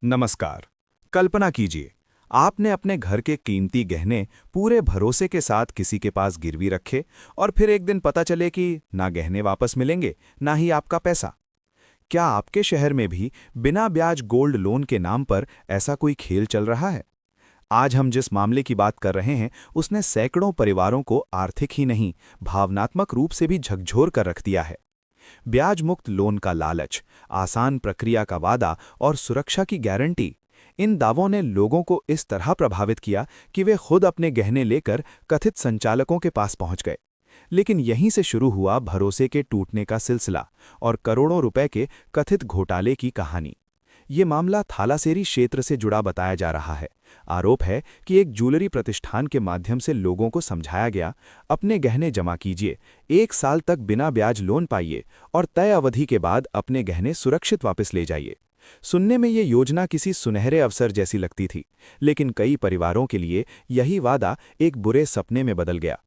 नमस्कार। कल्पना कीजिए, आपने अपने घर के कीमती गहने पूरे भरोसे के साथ किसी के पास गिरवी रखे और फिर एक दिन पता चले कि ना गहने वापस मिलेंगे, ना ही आपका पैसा। क्या आपके शहर में भी बिना ब्याज गोल्ड लोन के नाम पर ऐसा कोई खेल चल रहा है? आज हम जिस मामले की बात कर रहे हैं, उसने सैकड़ों परिवारों को आर्थिक ही नहीं, भावनात्मक रूप से भी झकझोर कर रख दिया है। ब्याज मुक्त लोन का लालच, आसान प्रक्रिया का वादा और सुरक्षा की गारंटी, इन दावों ने लोगों को इस तरह प्रभावित किया कि वे खुद अपने गहने लेकर कथित संचालकों के पास पहुंच गए। लेकिन यहीं से शुरू हुआ भरोसे के टूटने का सिलसिला और करोड़ों रुपए के कथित घोटाले की कहानी। ये मामला थालासेरी क्षेत्र से जुड़ा बताया जा रहा है। आरोप है कि एक ज्वेलरी प्रतिष्ठान के माध्यम से लोगों को समझाया गया, अपने गहने जमा कीजिए, 1 साल तक बिना ब्याज लोन पाइए और तय अवधि के बाद अपने गहने सुरक्षित वापस ले जाइए। सुनने में ये योजना किसी सुनहरे अवसर जैसी लगती थी, लेकिन कई परिवारों के लिए यही वादा एक बुरे सपने में बदल गया।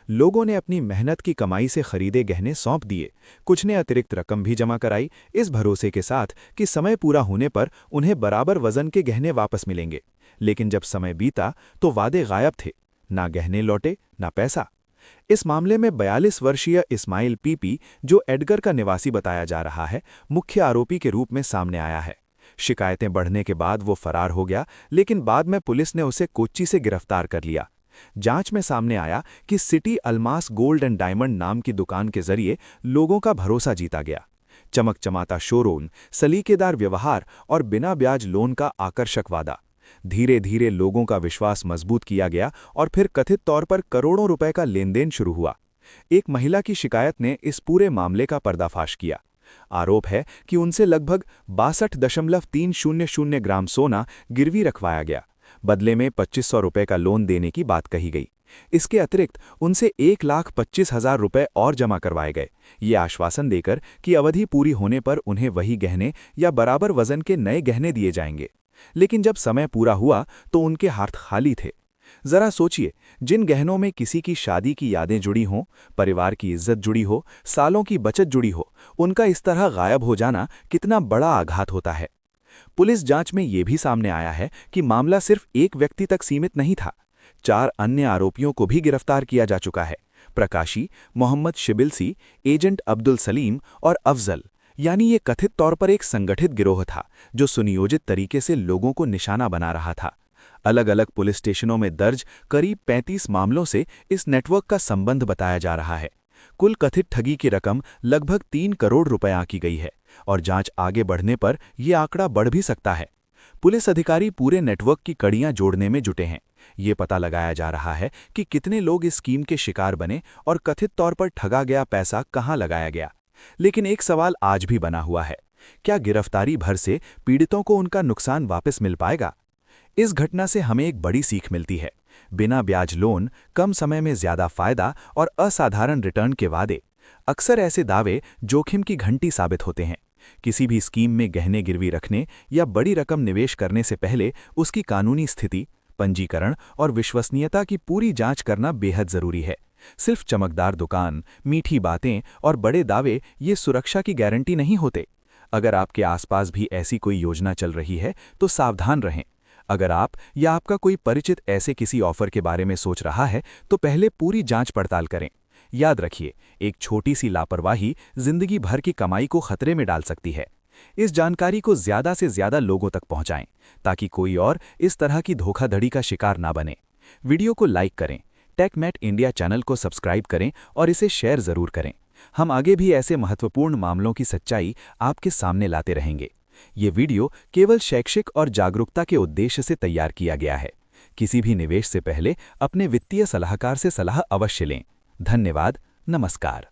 लोगों ने अपनी मेहनत की कमाई से खरीदे गहने सौंप दिए, कुछ ने अतिरिक्त रकम भी जमा कराई, इस भरोसे के साथ कि समय पूरा होने पर उन्हें बराबर वजन के गहने वापस मिलेंगे। लेकिन जब समय बीता तो वादे गायब थे, ना गहने लौटे, ना पैसा। इस मामले में 42 वर्षीय इस्माइल पीपी, जो एडगर का निवासी बताया जा रहा है, मुख्य आरोपी के रूप में सामने आया है। शिकायतें बढ़ने के बाद वो फरार हो गया, लेकिन बाद में पुलिस ने उसे कोच्चि से गिरफ्तार कर लिया। जांच में सामने आया कि city Almas gold and diamond नाम की दुकान के जरिए लोगों का भरोसा जीता गया। चमकचमाता शोरूम, सलीकेदार व्यवहार और बिना ब्याज लोन का आकर्षक वादा। धीरे धीरे लोगों का विश्वास मजबूत किया गया और फिर कथित तौर पर करोड़ों रुपए का लेनदेन शुरू हुआ। एक महिला की शिकायत ने इस पूरे मामले का पर्दाफाश किया। आरोप है कि उनसे लगभग 62.300 ग्राम सोना गिरवी रखवाया गया, बदले में 2500 रुपए का लोन देने की बात कही गई। इसके अतिरिक्त उनसे 1,25,000 रुपए और जमा करवाए गए, ये आश्वासन देकर कि अवधि पूरी होने पर उन्हें वही गहने या बराबर वजन के नए गहने दिए जाएंगे। लेकिन जब समय पूरा हुआ तो उनके हाथ खाली थे। जरा सोचिए, जिन गहनों में किसी की शादी की यादें जुड़ी हों, परिवार की इज्जत जुड़ी हो, सालों की बचत जुड़ी हो, उनका इस तरह गायब हो जाना कितना बड़ा आघात होता है। पुलिस जांच में यह भी सामने आया है कि मामला सिर्फ एक व्यक्ति तक सीमित नहीं था। 4 अन्य आरोपियों को भी गिरफ्तार किया जा चुका है। प्रकाशी, मोहम्मद शिबिलसी, एजेंट अब्दुल सलीम और अफजल। यानी ये कथित तौर पर एक संगठित गिरोह था, जो सुनियोजित तरीके से लोगों को निशाना बना रहा था। अलग अलग पुलिस स्टेशनों में दर्ज करीब 35 मामलों से इस नेटवर्क का संबंध बताया जा रहा है। कुल कथित ठगी की रकम लगभग 3 करोड़ रुपए आंकी गई है और जांच आगे बढ़ने पर यह आंकड़ा बढ़ भी सकता है। पुलिस अधिकारी पूरे नेटवर्क की कड़ियां जोड़ने में जुटे हैं। ये पता लगाया जा रहा है कि कितने लोग इस स्कीम के शिकार बने और कथित तौर पर ठगा गया पैसा कहां लगाया गया। लेकिन एक सवाल आज भी बना हुआ है, क्या गिरफ्तारी भर से पीड़ितों को उनका नुकसान वापस मिल पाएगा? इस घटना से हमें एक बड़ी सीख मिलती है। बिना ब्याज लोन, कम समय में ज्यादा फायदा और असाधारण रिटर्न के वादे, अक्सर ऐसे दावे जोखिम की घंटी साबित होते हैं। किसी भी स्कीम में गहने गिरवी रखने या बड़ी रकम निवेश करने से पहले उसकी कानूनी स्थिति, पंजीकरण और विश्वसनीयता की पूरी जांच करना बेहद जरूरी है। सिर्फ चमकदार दुकान, मीठी बातें और बड़े दावे ये सुरक्षा की गारंटी नहीं होते। अगर आपके आसपास भी ऐसी कोई योजना चल रही है तो सावधान रहें। अगर आप या आपका कोई परिचित ऐसे किसी ऑफर के बारे में सोच रहा है तो पहले पूरी जांच पड़ताल करें। याद रखिए, एक छोटी सी लापरवाही जिंदगी भर की कमाई को खतरे में डाल सकती है। इस जानकारी को ज्यादा से ज्यादा लोगों तक पहुंचाएं ताकि कोई और इस तरह की धोखाधड़ी का शिकार ना बने। वीडियो को लाइक करें, टेकमेट इंडिया चैनल को सब्सक्राइब करें और इसे शेयर जरूर करें। हम आगे भी ऐसे महत्वपूर्ण मामलों की सच्चाई आपके सामने लाते रहेंगे। ये वीडियो केवल शैक्षिक और जागरूकता के उद्देश्य से तैयार किया गया है। किसी भी निवेश से पहले अपने वित्तीय सलाहकार से सलाह अवश्य लें। धन्यवाद। नमस्कार।